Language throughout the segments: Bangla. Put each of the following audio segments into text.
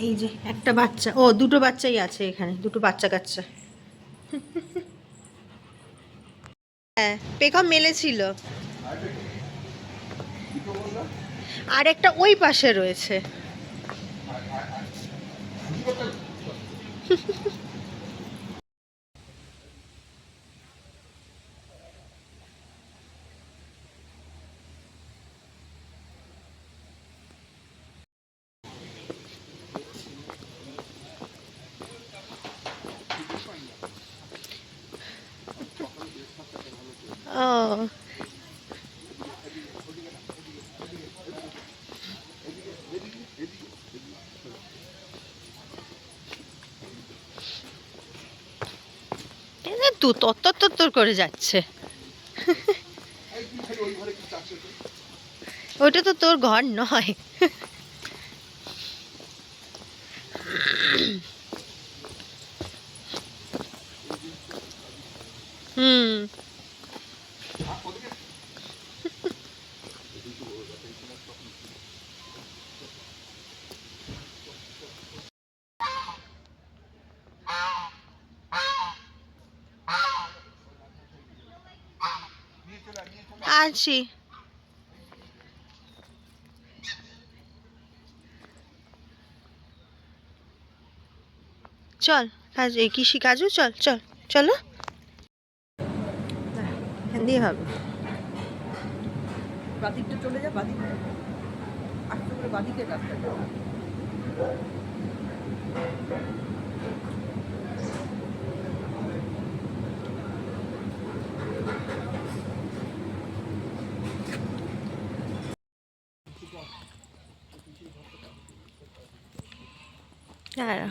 এই যে একটা বাচ্চা, ও দুটো বাচ্চাই আছে এখানে, দুটো বাচ্চা কাচ্চা। হ্যাঁ, পেখম মেলেছিল। আর একটা ওই পাশে রয়েছে। ও তু তত্তর করে যাচ্ছে। ওটা তো তোর ঘর নয়। হুম। আছি। চল কাজ, এই কৃষি কাজও চল চল চলো। এখান দিয়ে হবে। বাদিকটা চলে যা, বাদিক আস্তে করে বাদিকে কাজটা করো। হ্যাঁ,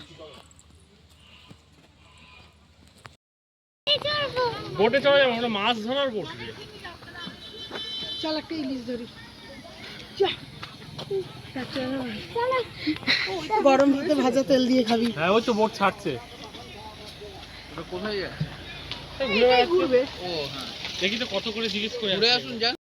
বোটে চলে যাবো আমরা, মাছ ধরার বোট। চল একটা ইলিশ ধরি। গরম ভাতে ভাজা তেল দিয়ে খাবি। হ্যাঁ ওই তো বোট ছাড়ছে। কোথায় যাচ্ছে? ঘুরে বেড়াচ্ছে। ঘুরবে। ও হ্যাঁ, দেখি তো কত করে জিজ্ঞেস করে ঘুরে আসুন যান।